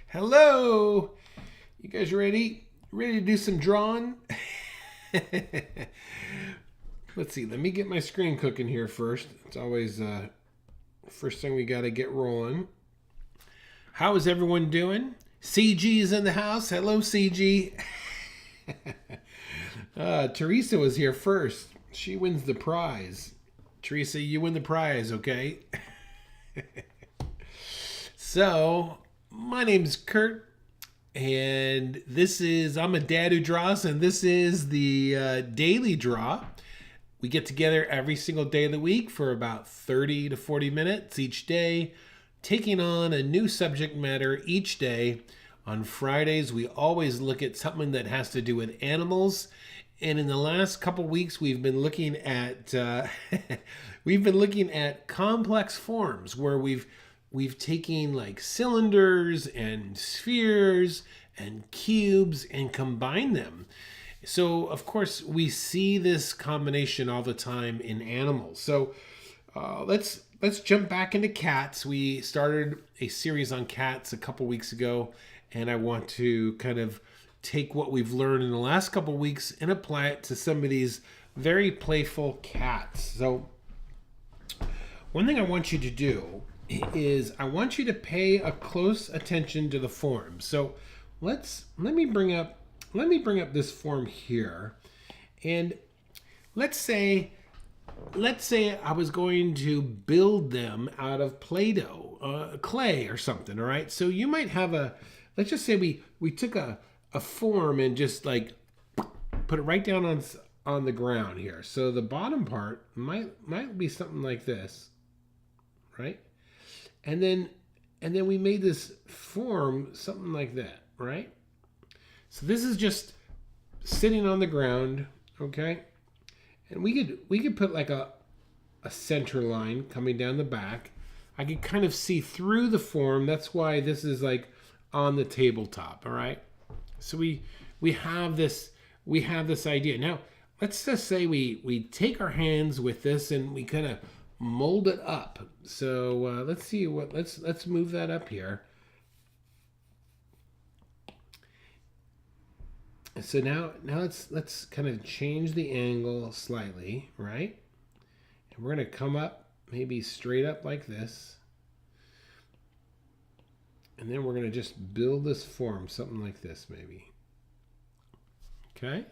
Hello. You guys ready? Ready to do some drawing? Let's see. Let me get my screen cooking here first. It's always first thing we got to get rolling. How is everyone doing? CG is in the house. Hello, CG. Teresa was here first. She wins the prize. Teresa, you win the prize, okay? So, my name's Kurt, and I'm a dad who draws, and this is the daily draw. We get together every single day of the week for about 30 to 40 minutes each day, taking on a new subject matter each day. On Fridays, we always look at something that has to do with animals. And in the last couple weeks, we've been looking at complex forms where we've taken like cylinders and spheres and cubes and combined them. So of course we see this combination all the time in animals. So let's jump back into cats. We started a series on cats a couple weeks ago, and I want to kind of take what we've learned in the last couple weeks and apply it to some of these very playful cats. So one thing I want you to do is I want you to pay a close attention to the form. So let me bring up this form here, and let's say I was going to build them out of Play-Doh, clay or something. All right. So you might have let's just say we took a form and just like put it right down on the ground here. So the bottom part might be something like this, right? And then we made this form something like that, right? So this is just sitting on the ground, okay? And we could put like a center line coming down the back. I could kind of see through the form. That's why this is like on the tabletop, all right? So we have this idea. Now, let's just say we take our hands with this and we kind of mold it up. So let's see let's move that up here. So now let's kind of change the angle slightly, right? And we're gonna come up maybe straight up like this. And then we're gonna just build this form, something like this maybe. Okay?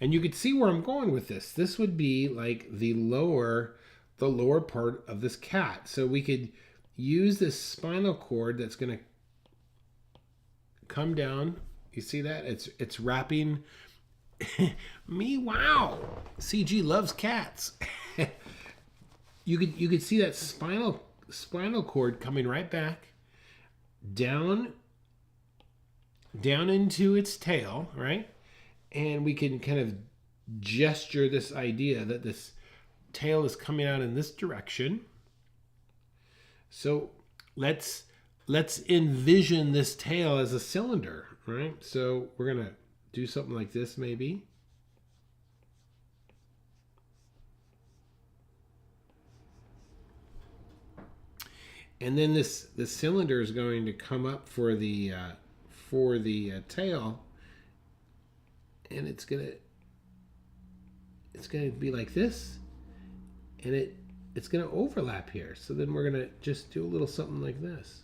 And you could see where I'm going with this. This would be like the lower part of this cat. So we could use this spinal cord that's going to come down. You see that? It's wrapping me. Wow. CG loves cats. You could see that spinal cord coming right back down into its tail, right? And we can kind of gesture this idea that this tail is coming out in this direction. So let's envision this tail as a cylinder, right? So we're gonna do something like this maybe. And then this cylinder is going to come up for the tail, and it's gonna be like this, and it's gonna overlap here. So then we're gonna just do a little something like this,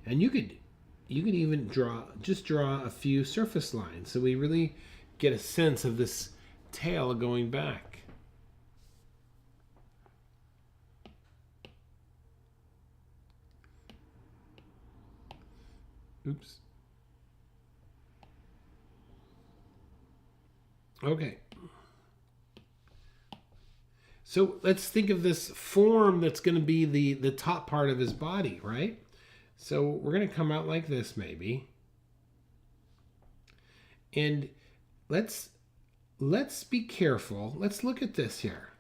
and you could even draw a few surface lines, so we really get a sense of this tail going back. Oops. Okay. So let's think of this form that's going to be the top part of his body, right? So we're going to come out like this maybe. And let's be careful. Let's look at this here.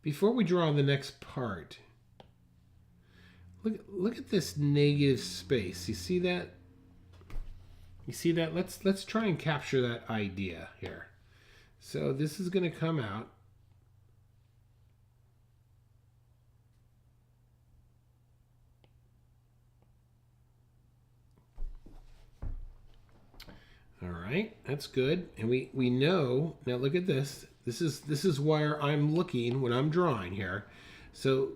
Before we draw the next part, look at this negative space. You see that? You see that? Let's try and capture that idea here. So this is going to come out. All right, that's good. And we know, now look at this. This is where I'm looking when I'm drawing here. So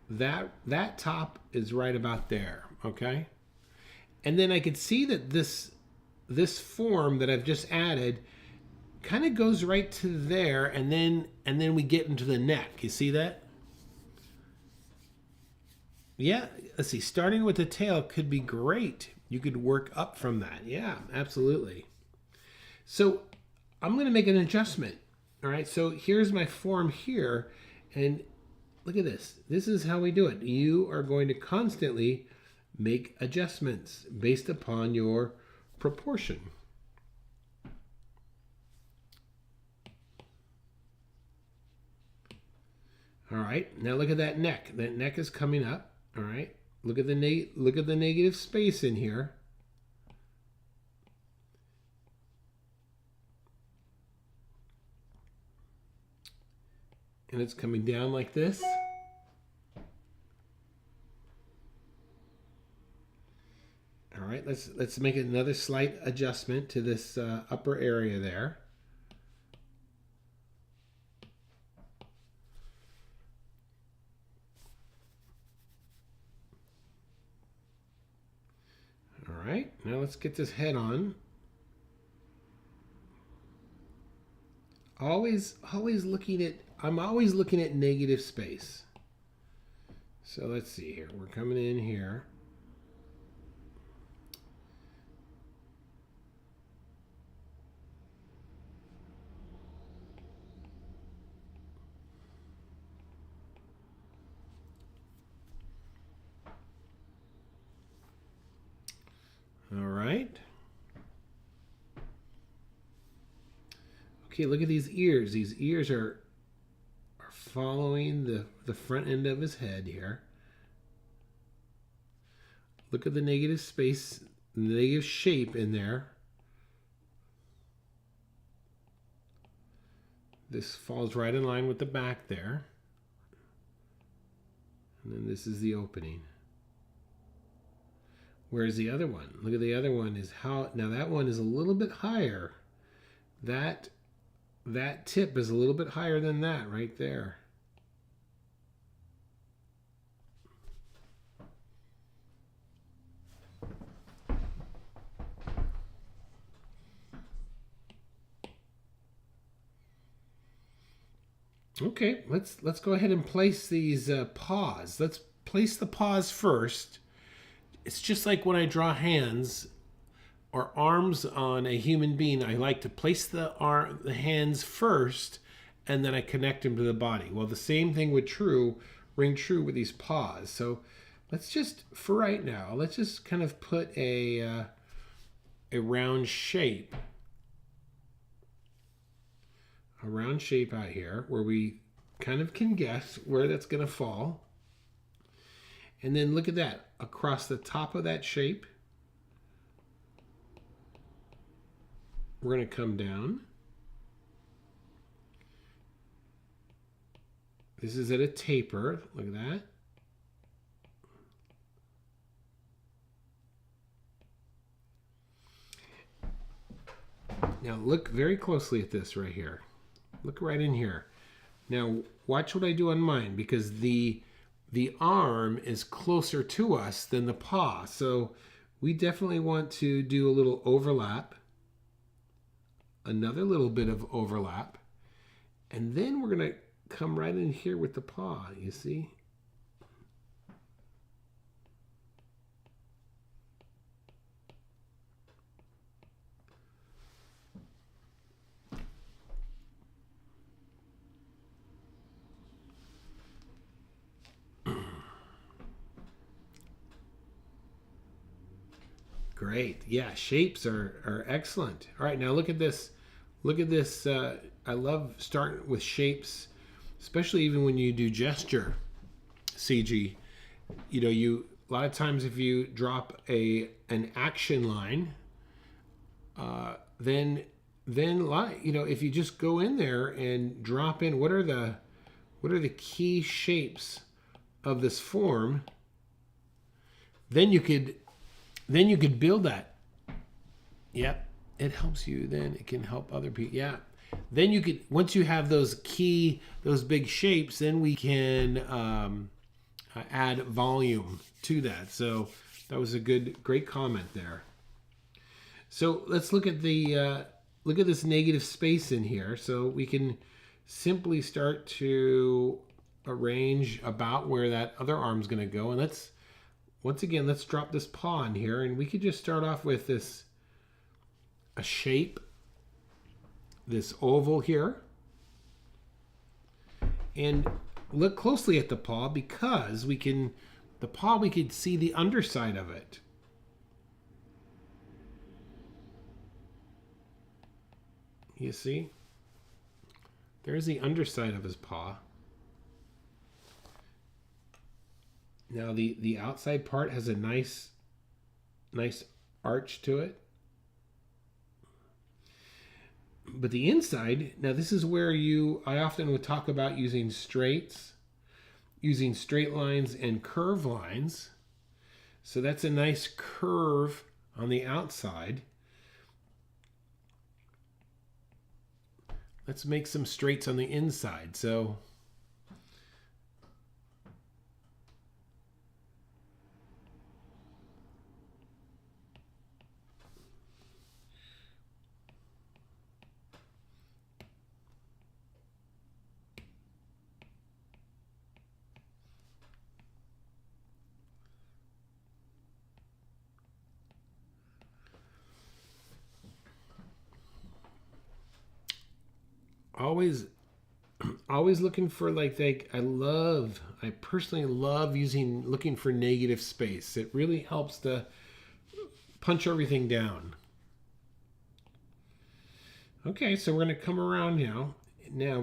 that top is right about there, okay? And then I could see that this form that I've just added kind of goes right to there, and then we get into the neck. You see that? Yeah, let's see. Starting with the tail could be great. You could work up from that. Yeah, absolutely. So I'm going to make an adjustment. All right, so here's my form here, and look at this. This is how we do it. You are going to constantly make adjustments based upon your proportion. All right, now look at that neck. That neck is coming up. All right, look at the negative space in here. And it's coming down like this. All right, let's make another slight adjustment to this upper area there. All right, now let's get this head on. I'm always looking at negative space. So let's see here. We're coming in here. All right. Okay, look at these ears. These ears are following the front end of his head here. Look at the negative space, the negative shape in there. This falls right in line with the back there. And then this is the opening. Where's the other one? Look at the other one is how, now that one is a little bit higher. That tip is a little bit higher than that right there. Okay, let's go ahead and place these paws. Let's place the paws first. It's just like when I draw hands or arms on a human being. I like to place the hands first, and then I connect them to the body. Well, the same thing would ring true with these paws. So let's just, for right now, let's just kind of put a round shape. A round shape out here where we kind of can guess where that's going to fall. And then look at that. Across the top of that shape, we're going to come down. This is at a taper. Look at that. Now look very closely at this right here. Look right in here. Now watch what I do on mine, because the arm is closer to us than the paw. So we definitely want to do a little overlap. Another little bit of overlap. And then we're going to come right in here with the paw, you see? Great. Yeah, shapes are excellent. All right, now look at this. Look at this. I love starting with shapes, especially even when you do gesture CG. You know, a lot of times if you drop an action line, then if you just go in there and drop in what are the key shapes of this form, then you could build that. Yep. it helps you, then it can help other people. Yeah. Then you could, once you have those big shapes, then we can add volume to that. So that was a great comment there. So let's look at this negative space in here. So we can simply start to arrange about where that other arm's going to go. And let's drop this paw in here, and we could just start off with a shape, this oval here. And look closely at the paw, because we can see the underside of it. You see? There's the underside of his paw. Now the outside part has a nice arch to it. But the inside, now this is where I often would talk about using straight lines and curve lines. So that's a nice curve on the outside. Let's make some straights on the inside. So always looking for I personally love looking for negative space. It really helps to punch everything down. Okay, so we're going to come around now. Now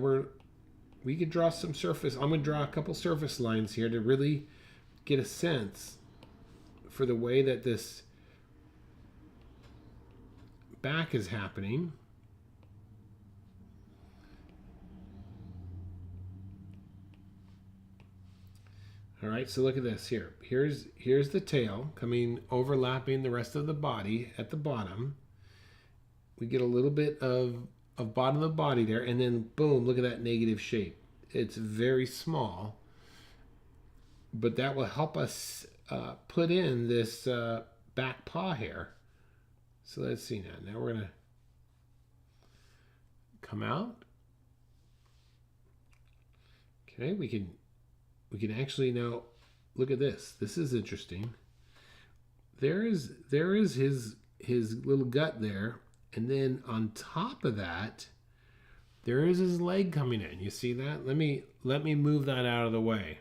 we could draw some surface. I'm going to draw a couple surface lines here to really get a sense for the way that this back is happening. All right, so look at this here. Here's the tail overlapping the rest of the body at the bottom. We get a little bit of bottom of the body there, and then boom, look at that negative shape. It's very small, but that will help us put in this back paw hair. So let's see now. Now we're gonna come out. Okay, we can actually now look at this. This is interesting. There is his little gut there, and then on top of that, there is his leg coming in. You see that? Let me move that out of the way.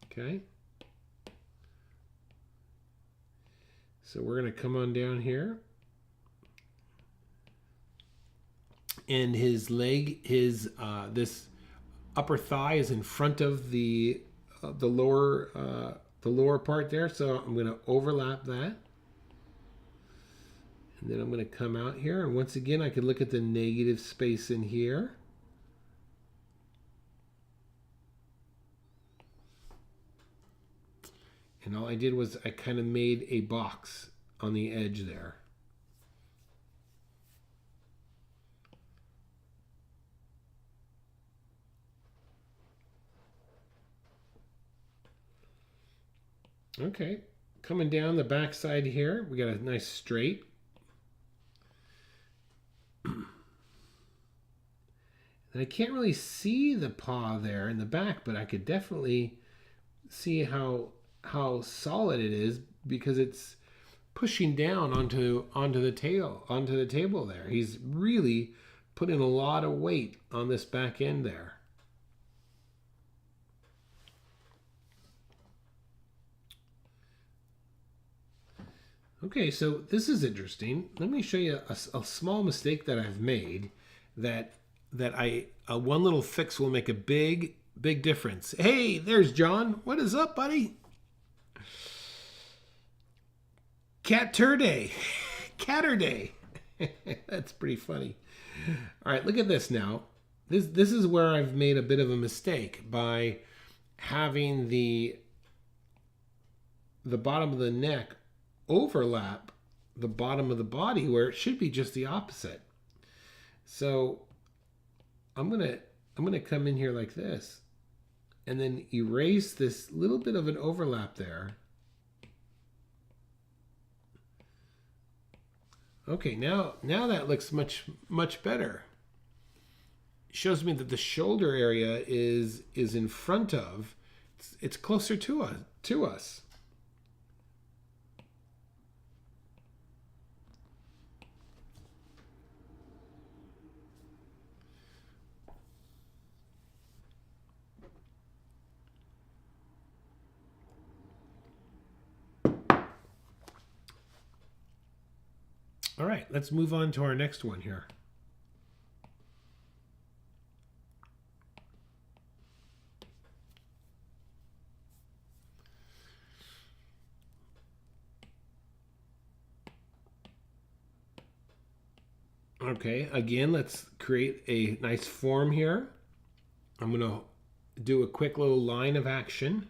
Okay. So we're going to come on down here. And his leg, this upper thigh is in front of the lower part there. So I'm going to overlap that. And then I'm going to come out here. And once again, I can look at the negative space in here. And all I did was I kind of made a box on the edge there. Okay, coming down the back side here, we got a nice straight. And I can't really see the paw there in the back, but I could definitely see how solid it is, because it's pushing down onto the table there. He's really putting a lot of weight on this back end there. Okay, so this is interesting. Let me show you a small mistake that I've made that one little fix will make a big difference. Hey, there's John. What is up, buddy? Catter day. That's pretty funny. All right, look at this now. This is where I've made a bit of a mistake by having the bottom of the neck overlap the bottom of the body where it should be just the opposite. So I'm gonna come in here like this and then erase this little bit of an overlap there. Okay, now that looks much better. It shows me that the shoulder area is in front of, it's closer to us. All right, let's move on to our next one here. Okay, again, let's create a nice form here. I'm going to do a quick little line of action.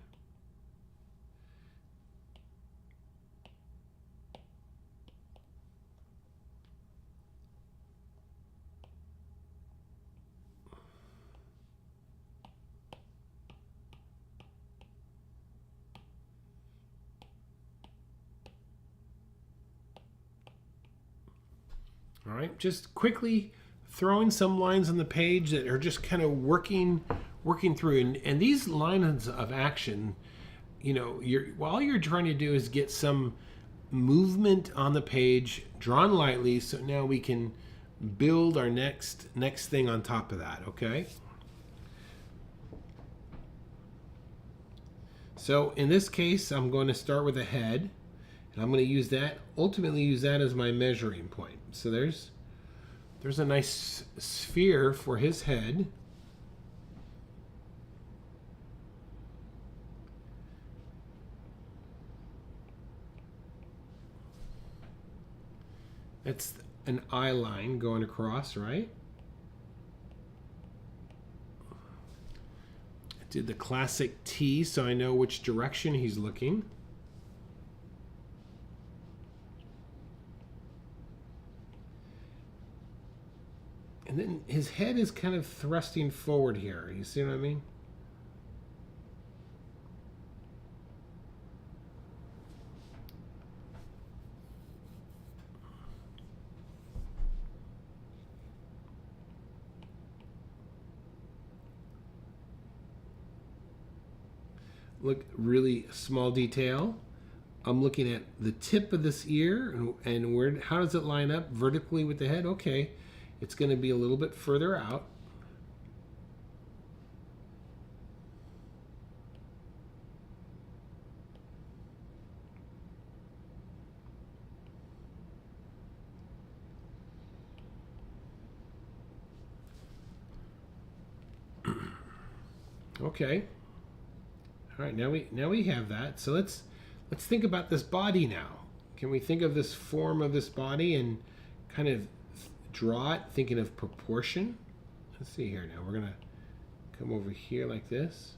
All right, just quickly throwing some lines on the page that are just kind of working through. And these lines of action, you know, all you're trying to do is get some movement on the page, drawn lightly, so now we can build our next thing on top of that, okay? So in this case, I'm going to start with a head. And I'm going to ultimately use that as my measuring point. So there's a nice sphere for his head. That's an eye line going across, right? I did the classic T so I know which direction he's looking. And then his head is kind of thrusting forward here. You see what I mean? Look, really small detail. I'm looking at the tip of this ear and how does it line up vertically with the head? Okay. It's going to be a little bit further out. Okay. All right, now we have that. So let's think about this body now. Can we think of this form of this body and kind of draw it, thinking of proportion? Let's see here now. We're gonna come over here like this.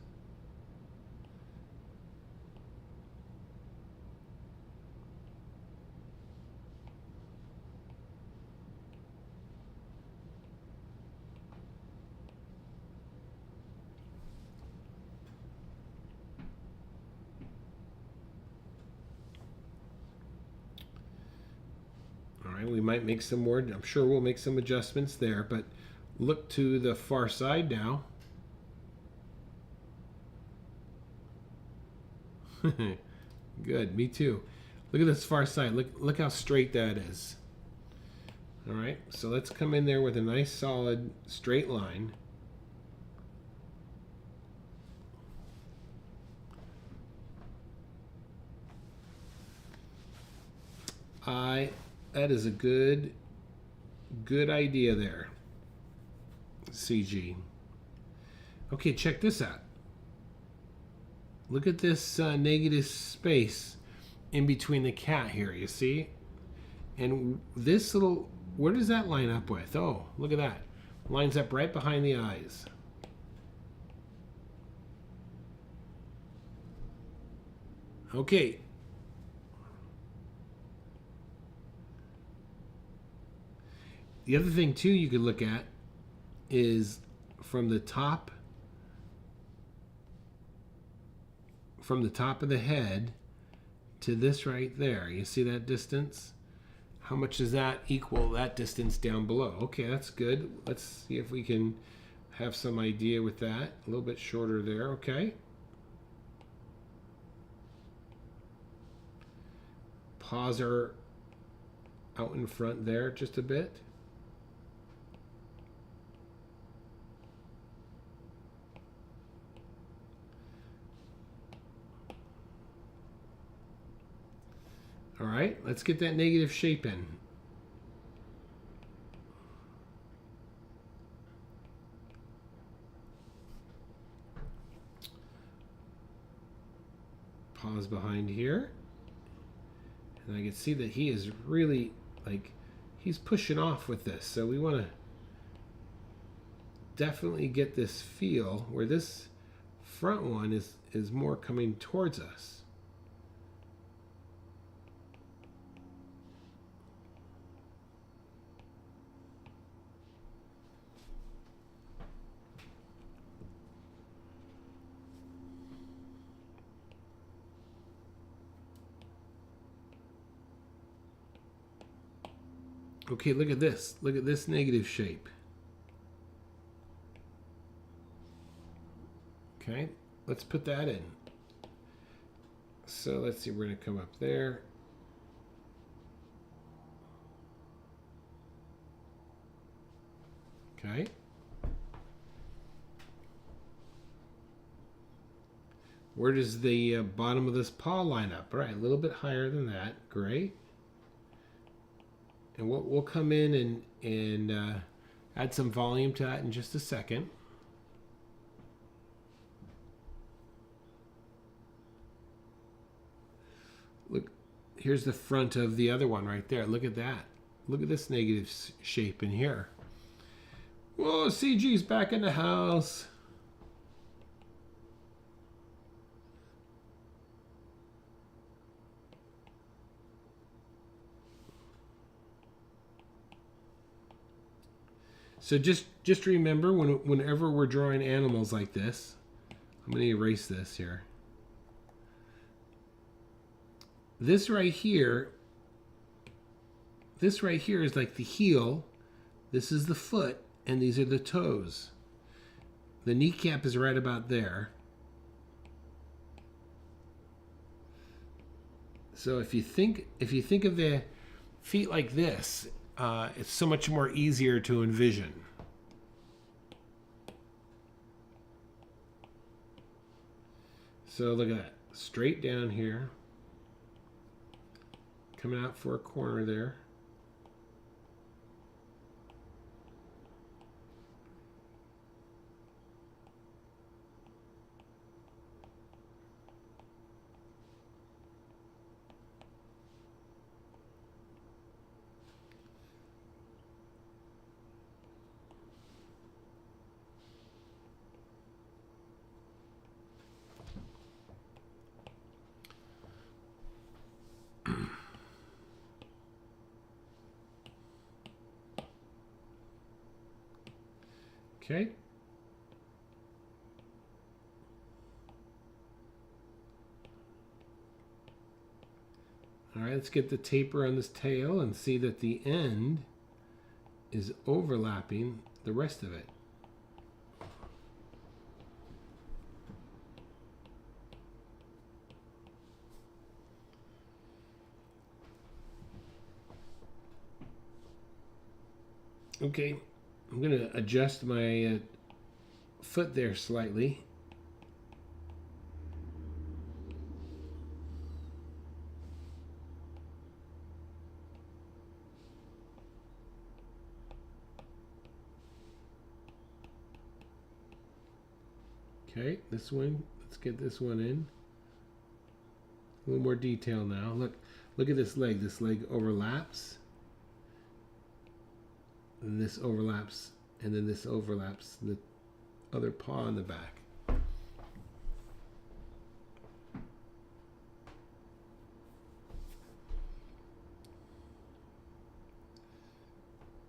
All right, we might make some more. I'm sure we'll make some adjustments there, but look to the far side now. Good, me too. Look at this far side. Look how straight that is. All right, so let's come in there with a nice solid straight line. That is a good idea there, CG. Okay, check this out. Look at this negative space in between the cat here, you see? And this little, where does that line up with? Oh, look at that. Lines up right behind the eyes. Okay. The other thing too you could look at is from the top of the head to this right there. You see that distance? How much does that equal that distance down below? Okay, that's good. Let's see if we can have some idea with that. A little bit shorter there, okay. Paws are out in front there just a bit. All right, let's get that negative shape in. Paws behind here. And I can see that he is really, like, he's pushing off with this. So we want to definitely get this feel where this front one is more coming towards us. Okay, look at this. Look at this negative shape. Okay, let's put that in. So let's see, we're going to come up there. Okay. Where does the bottom of this paw line up? All right, a little bit higher than that. Great. And we'll come in and add some volume to that in just a second. Look, here's the front of the other one right there. Look at that. Look at this negative shape in here. Whoa, CG's back in the house. So just remember, whenever we're drawing animals like this, I'm going to erase this here. This right here is like the heel. This is the foot, and these are the toes. The kneecap is right about there. So if you think of the feet like this, it's so much more easier to envision. So look at that, straight down here, coming out for a corner there. Okay. All right, let's get the taper on this tail and see that the end is overlapping the rest of it. Okay, I'm going to adjust my foot there slightly. Okay, this one, let's get this one in. A little more detail now. Look at this leg. This leg overlaps. And this overlaps, and then this overlaps the other paw in the back.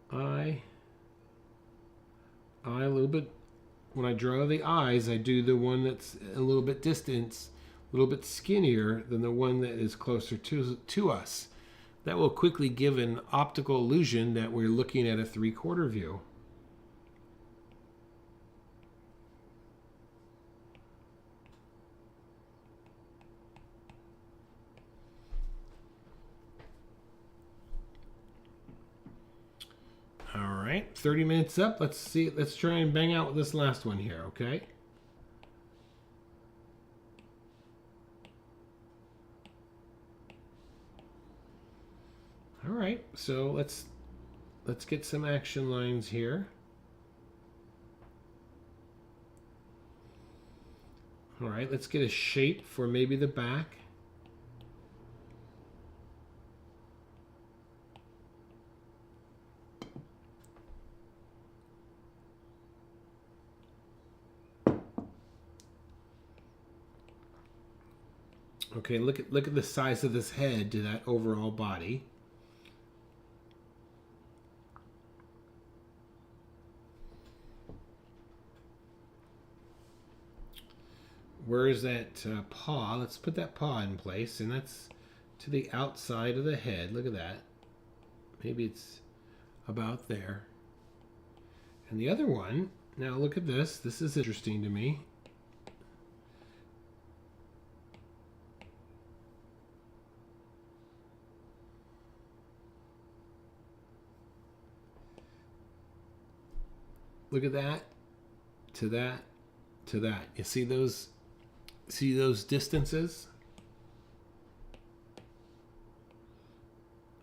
I eye a little bit. When I draw the eyes, I do the one that's a little bit distant, a little bit skinnier than the one that is closer to us. That will quickly give an optical illusion that we're looking at a 3/4 view. All right, 30 minutes up. Let's see. Let's try and bang out with this last one here, okay? All right, so let's get some action lines here. All right, let's get a shape for maybe the back. Okay, look at the size of this head to that overall body. Where is that paw? Let's put that paw in place, and that's to the outside of the head. Look at that. Maybe it's about there. And the other one, now look at this. This is interesting to me. Look at that, to that, to that. You see those distances?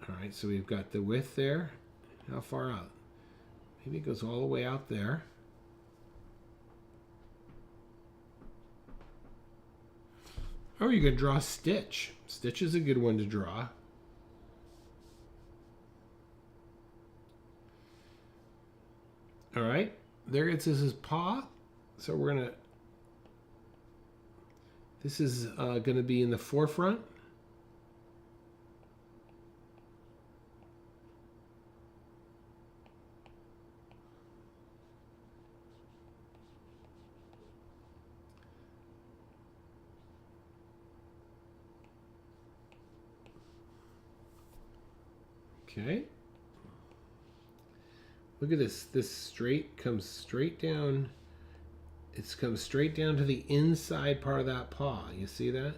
All right, so we've got the width there. How far out? Maybe it goes all the way out there. Or you could draw a stitch. Stitch is a good one to draw. All right, there it says his paw. So we're gonna, this is gonna be in the forefront. Okay. Look at this. This straight comes straight down. It's comes straight down to the inside part of that paw. You see that?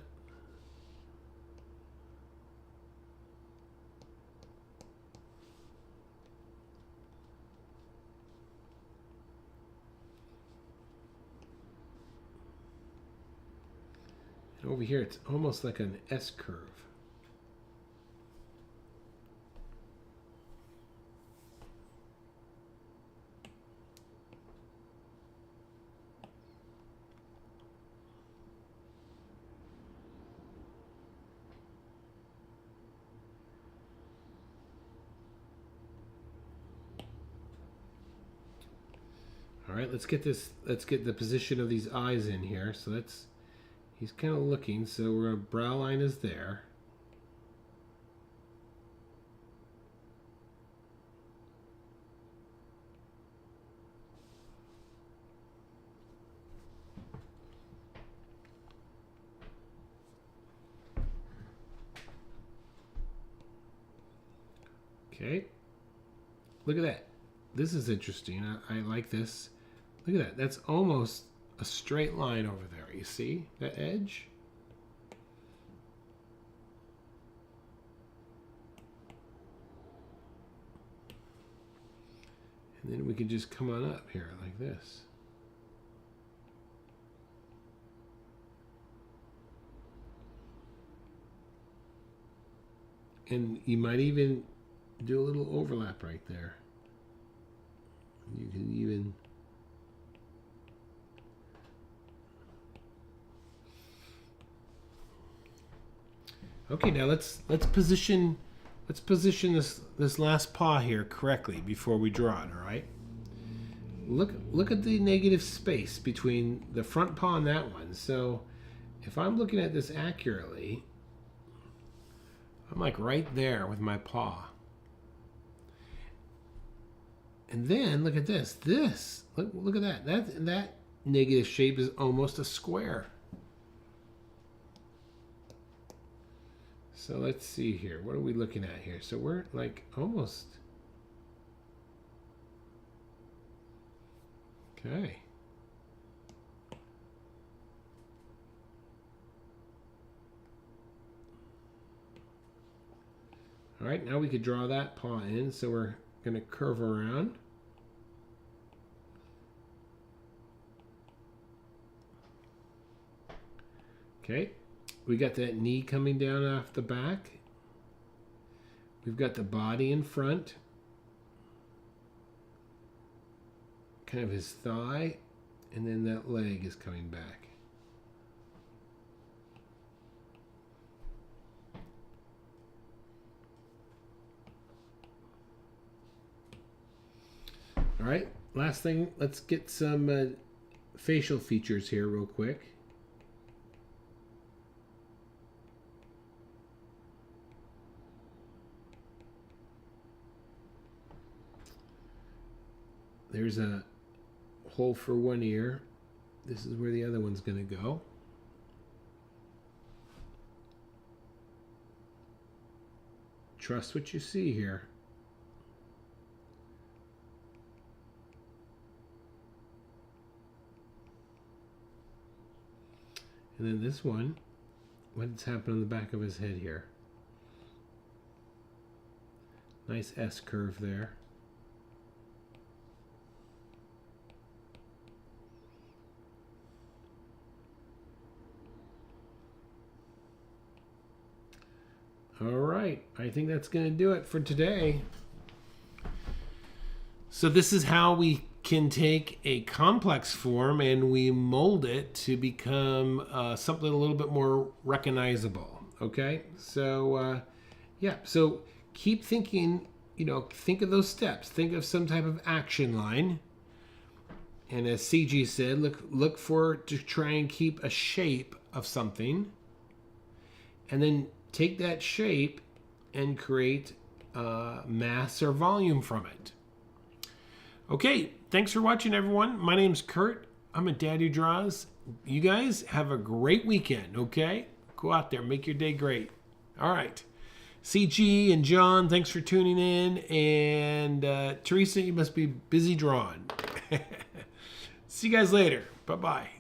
And over here, it's almost like an S curve. All right, let's get this. Let's get the position of these eyes in here. So that's, he's kind of looking. So our brow line is there. Okay. Look at that. This is interesting. I like this. Look at that. That's almost a straight line over there. You see that edge? And then we can just come on up here like this. And you might even do a little overlap right there. You can even okay. Now let's position this last paw here correctly before we draw it. All right. Look at the negative space between the front paw and that one. So if I'm looking at this accurately, I'm like right there with my paw. And then look at this. Look at that. That negative shape is almost a square. So let's see here. What are we looking at here? So we're like almost. Okay. All right, now we could draw that paw in. So we're going to curve around. Okay, we got that knee coming down off the back. We've got the body in front. Kind of his thigh, and then that leg is coming back. All right, last thing, let's get some facial features here real quick. There's a hole for one ear. This is where the other one's going to go. Trust what you see here. And then this one, what's happened on the back of his head here? Nice S curve there. All right, I think that's going to do it for today. So this is how we can take a complex form and we mold it to become something a little bit more recognizable. Okay, so yeah, so keep thinking, think of those steps. Think of some type of action line. And as CG said, look to try and keep a shape of something. And then take that shape and create mass or volume from it. Okay, thanks for watching, everyone. My name's Kurt. I'm a dad who draws. You guys have a great weekend, okay? Go out there, make your day great. All right. CG and John, thanks for tuning in. And Teresa, you must be busy drawing. See you guys later. Bye-bye.